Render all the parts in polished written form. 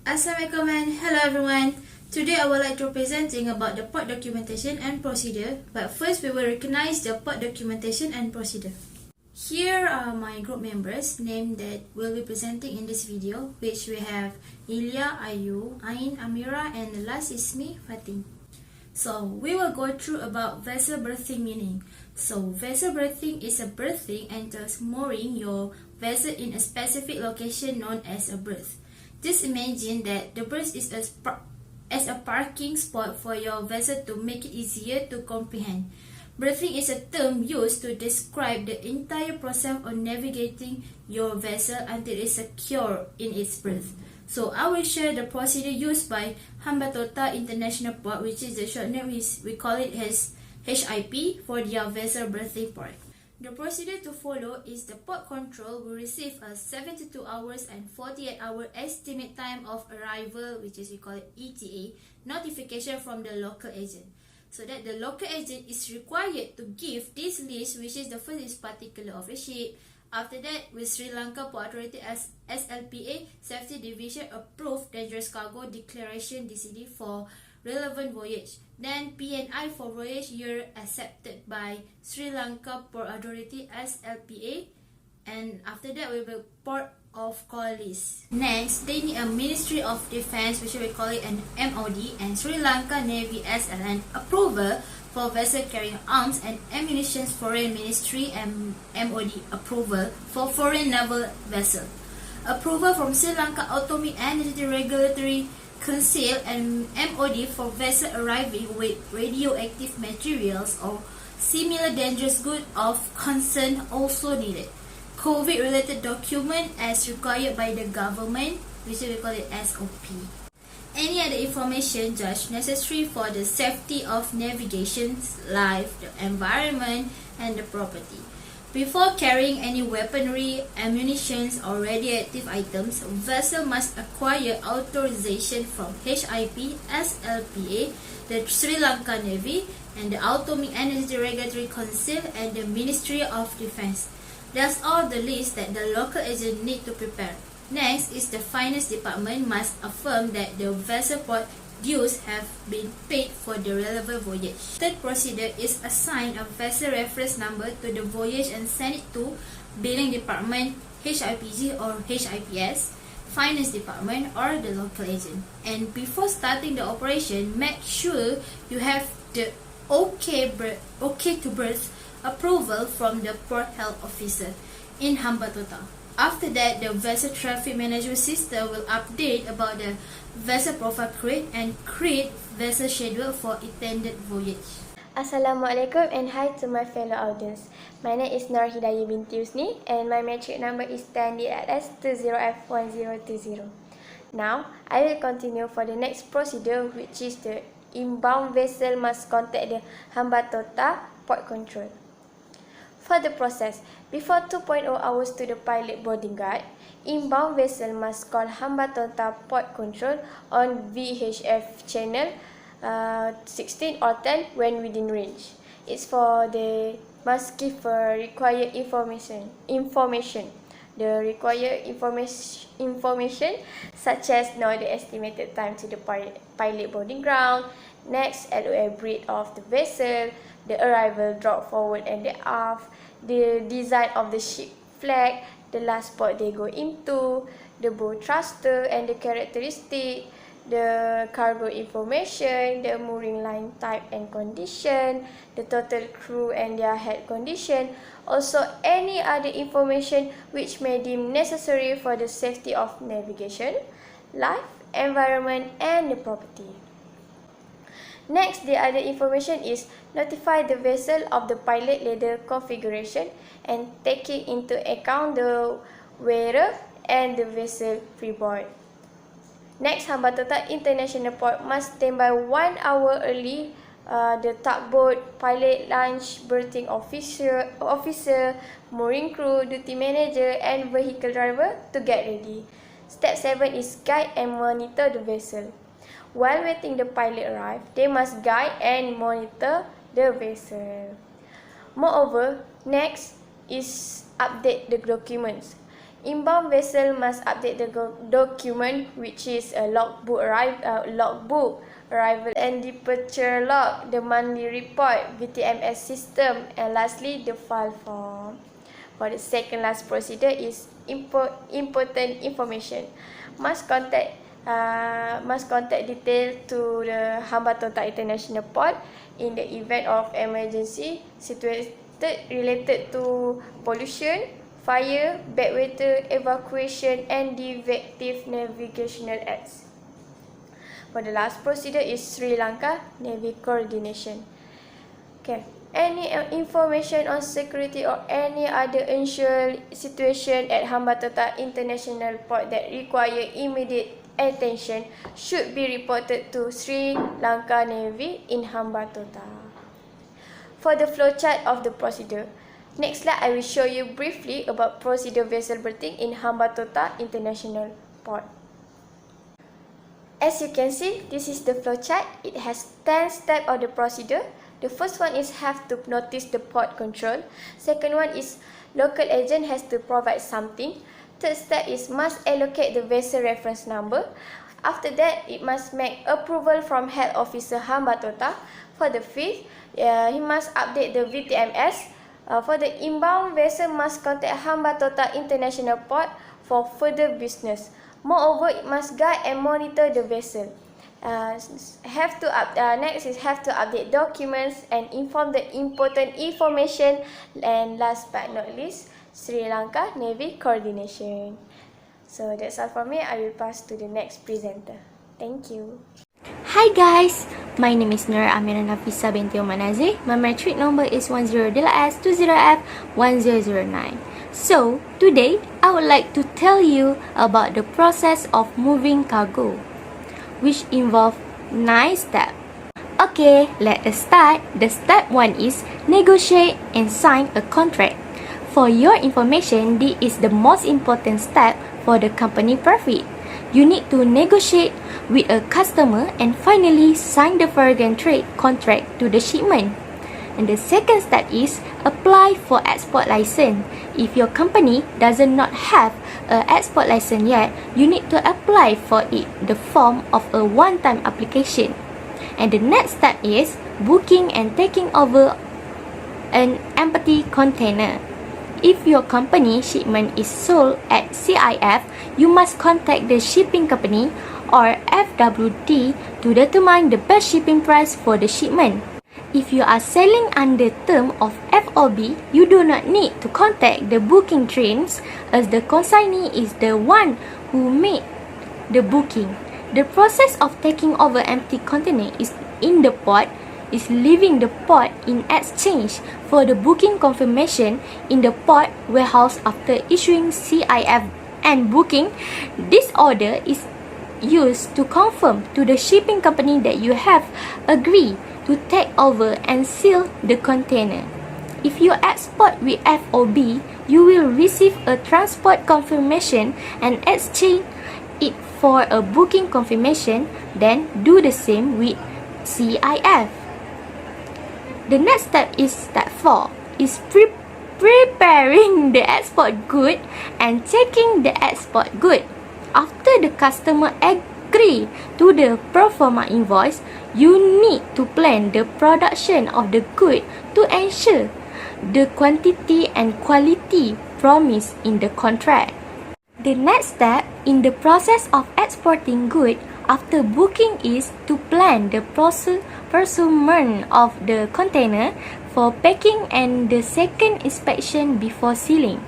Assalamualaikum and hello everyone. Today I would like to presenting about the port documentation and procedure. But first we will recognize the port documentation and procedure. Here are my group members named that will be presenting in this video, which we have Ilya, Ayu, Ain, Amira, and the last is me, Fatin. So we will go through about vessel berthing meaning. So vessel berthing is a berthing entails mooring your vessel in a specific location known as a berth. Just imagine that the berth is as a parking spot for your vessel to make it easier to comprehend. Berthing is a term used to describe the entire process of navigating your vessel until it is secure in its berth. So I will share the procedure used by Hambantota International Port, which is the short name we call it as HIP for their vessel berthing port. The procedure to follow is the port control will receive a 72 hours and 48-hour estimate time of arrival, which is we call it ETA, notification from the local agent. So that the local agent is required to give this list, which is the first is particular of the ship. After that, with Sri Lanka Port Authority as SLPA Safety Division approved dangerous cargo declaration DCD for relevant voyage. Then PNI for voyage year accepted by Sri Lanka Port Authority SLPA, and after that we will port of call list. Next, they need a Ministry of Defence, which we call it an MOD, and Sri Lanka Navy SLN approval for vessel carrying arms and ammunition. Foreign Ministry and MOD approval for foreign naval vessel. Approval from Sri Lanka Atomic Energy Regulatory Council and MOD for vessel arriving with radioactive materials or similar dangerous goods of concern also needed. COVID-related document as required by the government, which we call it SOP. Any other information judged necessary for the safety of navigation, life, the environment, and the property. Before carrying any weaponry, ammunition, or radioactive items, a vessel must acquire authorization from HIP, SLPA, the Sri Lanka Navy, and the Atomic Energy Regulatory Council, and the Ministry of Defence. That's all the list that the local agent need to prepare. Next is the finance department must affirm that the vessel port dues have been paid for the relevant voyage. Third procedure is assign a vessel reference number to the voyage and send it to billing department, HIPG or HIPS, finance department or the local agent. And before starting the operation, make sure you have the OK to berth approval from the port health officer in Hambantota. After that, the vessel traffic management system will update about the vessel profile create and create vessel schedule for intended voyage. Assalamualaikum and hi to my fellow audience. My name is Nur Hidayah binti Usni and my matric number is 10DLS20F1020. Now, I will continue for the next procedure, which is the inbound vessel must contact the Hambantota Port Control. For the process, before 2.0 hours to the pilot boarding guard, inbound vessel must call Hambantota Port Control on VHF channel 16 or 10 when within range. It's for the must give required information. The required information such as know the estimated time to the pilot boarding ground, next LOA breed of the vessel, the arrival, drop forward and the aft, the design of the ship flag, the last port they go into, the bow thruster and the characteristic, the cargo information, the mooring line type and condition, the total crew and their head condition, also any other information which may deem necessary for the safety of navigation, life, environment and the property. Next, the other information is notify the vessel of the pilot ladder configuration and taking into account the wearer and the vessel freeboard. Next, Hambantota International Port must stand by 1 hour early the tugboat, pilot, launch, berthing officer, mooring crew, duty manager and vehicle driver to get ready. Step 7 is guide and monitor the vessel. While waiting the pilot arrive, they must guide and monitor the vessel. Moreover, next is update the documents. Inbound vessel must update the document, which is a logbook arrival and departure log, the monthly report, VTMS system, and lastly the file form. For the second last procedure is important information. Must contact detail to the Hambantota International Port in the event of emergency situated related to pollution, fire, bad weather, evacuation, and defective navigational aids. For the last procedure is Sri Lanka Navy coordination. Okay. Any information on security or any other unusual situation at Hambantota International Port that require immediate attention should be reported to Sri Lanka Navy in Hambantota. For the flowchart of the procedure, next slide I will show you briefly about procedure vessel berthing in Hambantota International Port. As you can see, this is the flowchart. It has 10 steps of the procedure. The first one is have to notice the port control. Second one is local agent has to provide something. Third step is must allocate the vessel reference number. After that, it must make approval from head officer Hambantota. For the fifth, he must update the VTMS. For the inbound vessel must contact Hambantota International Port for further business. Moreover, it must guide and monitor the vessel. Next is have to update documents and inform the important information. And last but not least, Sri Lanka Navy coordination. So that's all from me. I will pass to the next presenter. Thank you. Hi guys, my name is Nur Amira Nafisa binti Manazi. My metric number is 10DLS20F1009. So, today I would like to tell you about the process of moving cargo, which involve 9 steps. Okay, let us start. The step 1 is negotiate and sign a contract. For your information, this is the most important step for the company profit. You need to negotiate with a customer and finally sign the bargain trade contract to the shipment. And the second step is apply for export license. If your company does not have an export license yet, you need to apply for it, the form of a one-time application. And the next step is booking and taking over an empty container. If your company shipment is sold at CIF, you must contact the shipping company or FWD to determine the best shipping price for the shipment. If you are selling under term of FOB, you do not need to contact the booking trains as the consignee is the one who made the booking. The process of taking over empty container is in the port is leaving the port in exchange for the booking confirmation in the port warehouse after issuing CIF and booking. This order is used to confirm to the shipping company that you have agreed to take over and seal the container. If you export with FOB, you will receive a transport confirmation and exchange it for a booking confirmation, then do the same with CIF. The next step is step 4 is preparing the export good and checking the export good. After the customer agree to the pro forma invoice, you need to plan the production of the good to ensure the quantity and quality promised in the contract. The next step in the process of exporting good after booking is to plan the procurement of the container for packing and the second inspection before sealing.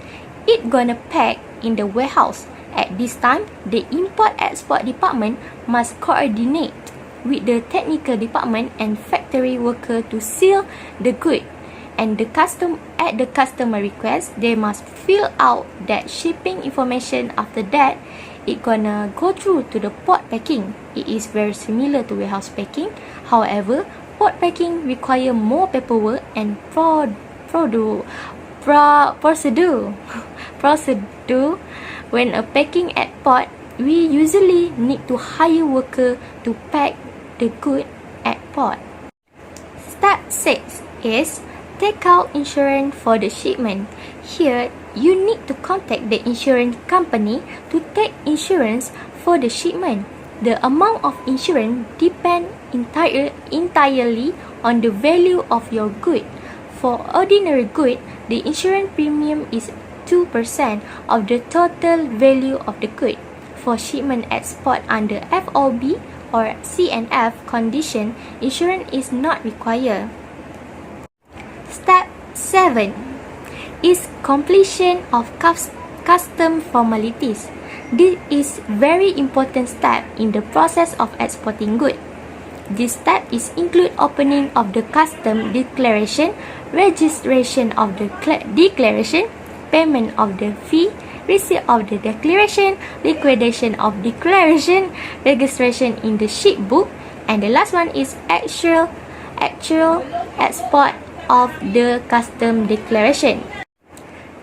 It gonna pack in the warehouse. At this time, the import-export department must coordinate with the technical department and factory worker to seal the good. And at the customer request, they must fill out that shipping information. After that, it gonna go through to the port packing. It is very similar to warehouse packing. However, port packing require more paperwork and procedure. When a packing at port, we usually need to hire worker to pack the good at port. Step 6 is take out insurance for the shipment. Here, you need to contact the insurance company to take insurance for the shipment. The amount of insurance depends entirely on the value of your good. For ordinary good, the insurance premium is 2% of the total value of the good. For shipment export under FOB or CNF condition, insurance is not required. Step 7 is completion of custom formalities. This is very important step in the process of exporting goods. This step is include opening of the custom declaration, registration of the declaration, payment of the fee, receipt of the declaration, liquidation of declaration, registration in the ship book, and the last one is actual export of the custom declaration.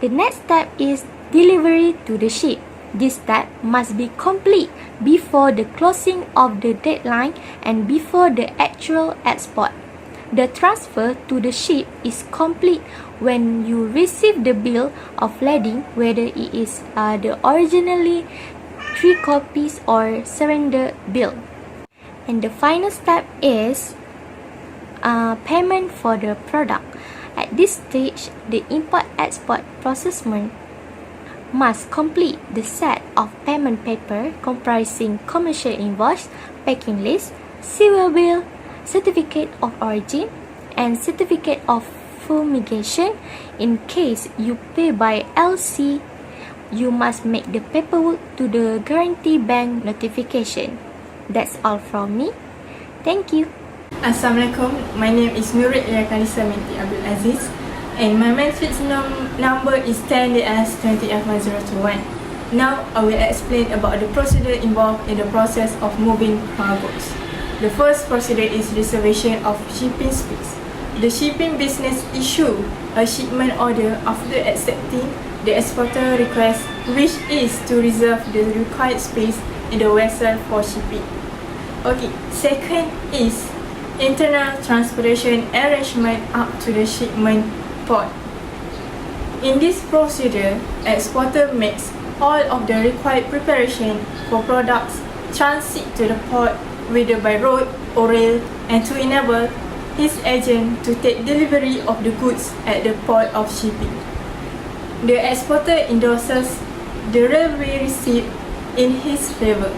The next step is delivery to the ship. This step must be complete before the closing of the deadline and before the actual export. The transfer to the ship is complete when you receive the bill of lading, whether it is the originally 3 copies or surrender bill. And the final step is payment for the product. At this stage, the import-export processman must complete the set of payment paper comprising commercial invoice, packing list, serial bill, certificate of origin, and certificate of fumigation. In case you pay by LC, you must make the paperwork to the guarantee bank notification. That's all from me. Thank you. Assalamualaikum. My name is Nurul Kalisa Binti Abdul Aziz, and my matrix number is 10DS20F1021. Now I will explain about the procedure involved in the process of moving cargoes. The first procedure is reservation of shipping space. The shipping business issue a shipment order after accepting the exporter request, which is to reserve the required space in the vessel for shipping. Okay, second is internal transportation arrangement up to the shipment port. In this procedure, exporter makes all of the required preparation for products transit to the port, whether by road or rail, and to enable his agent to take delivery of the goods at the port of shipping. The exporter endorses the railway receipt in his favor.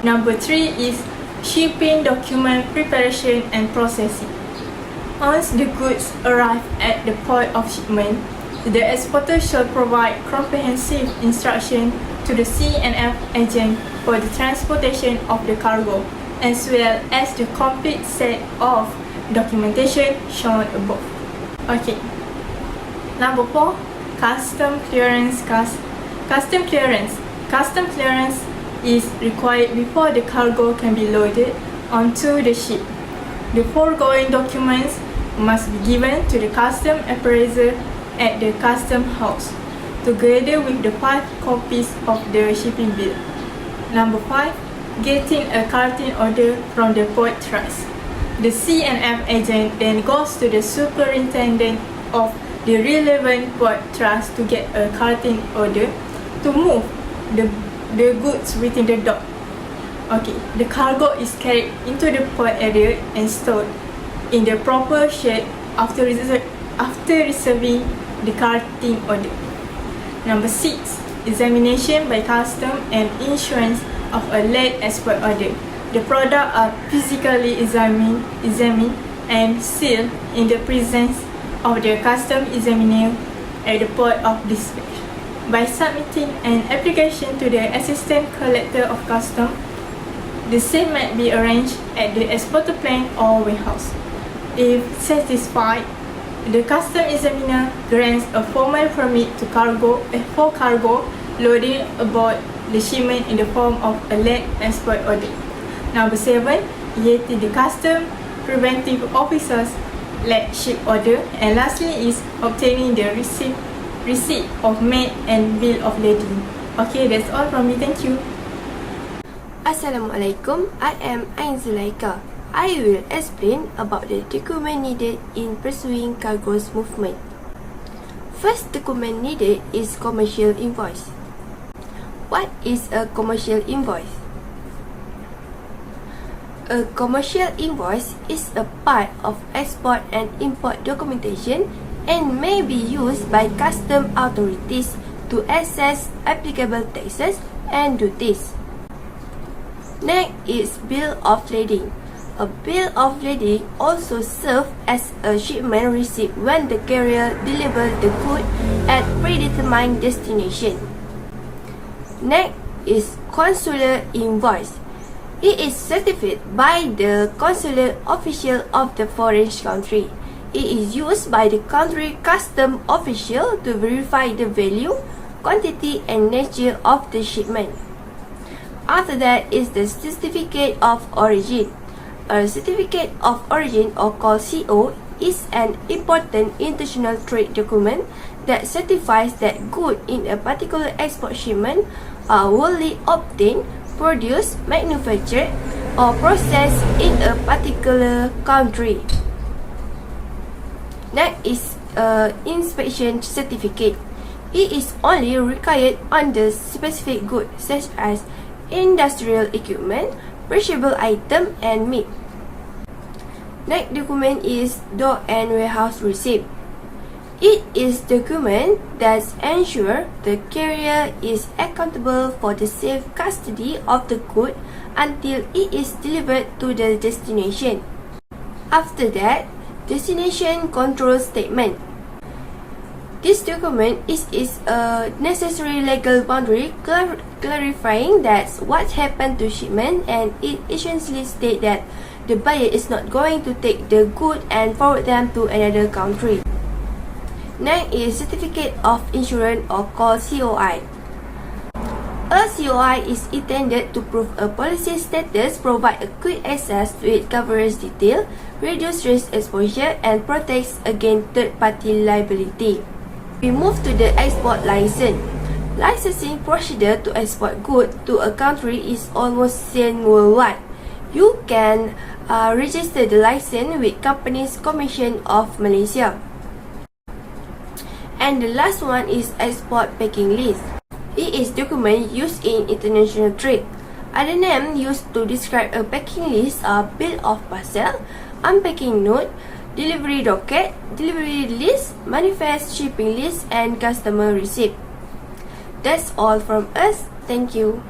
Number 3 is shipping document preparation and processing. Once the goods arrive at the port of shipment, the exporter shall provide comprehensive instruction to the CNF agent for the transportation of the cargo, as well as the complete set of documentation shown above. Okay. Number 4, custom clearance. Custom clearance is required before the cargo can be loaded onto the ship. The foregoing documents must be given to the custom appraiser at the custom house, together with the 5 copies of the shipping bill. Number 5, getting a carting order from the port trust. The CNF agent then goes to the superintendent of the relevant port trust to get a carting order to move the goods within the dock. Okay, the cargo is carried into the port area and stored in the proper shed after receiving the carting order. Number 6, examination by custom and insurance of a late export order. The products are physically examined and sealed in the presence of the custom examiner at the port of dispatch. By submitting an application to the Assistant Collector of Custom, the same might be arranged at the exporter plant or warehouse. If satisfied, the custom examiner grants a formal permit to for cargo loading aboard the shipment in the form of a late export order. Number 7, yet the custom preventive officers late ship order, and lastly is obtaining the receipt of made and bill of lading. Okay, that's all from me. Thank you. Assalamualaikum, I am Ain Zulaika. I will explain about the document needed in pursuing cargo's movement. First document needed is commercial invoice. What is a commercial invoice? A commercial invoice is a part of export and import documentation and may be used by custom authorities to assess applicable taxes and duties. Next is bill of lading. A bill of lading also serves as a shipment receipt when the carrier delivers the good at predetermined destination. Next is consular invoice. It is certified by the consular official of the foreign country. It is used by the country custom official to verify the value, quantity, and nature of the shipment. After that is the certificate of origin. A certificate of origin, or called CO, is an important international trade document that certifies that goods in a particular export shipment are wholly obtained, produced, manufactured, or processed in a particular country. Next is inspection certificate. It is only required on the specific goods such as industrial equipment, perishable item, and meat. Next document is dock and warehouse receipt. It is document that ensure the carrier is accountable for the safe custody of the good until it is delivered to the destination. After that, destination control statement. This document is a necessary legal boundary clarifying that what happened to shipment, and it essentially states that the buyer is not going to take the good and forward them to another country. Next is certificate of insurance, or called COI. A COI is intended to prove a policy status, provide a quick access to its coverage detail, reduce risk exposure, and protects against third-party liability. We move to the export license. Licensing procedure to export goods to a country is almost same worldwide. You can register the license with Companies Commission of Malaysia. And the last one is export packing list. It is document used in international trade. Other names used to describe a packing list are bill of parcel, unpacking note, delivery docket, delivery list, manifest shipping list, and customer receipt. That's all from us. Thank you.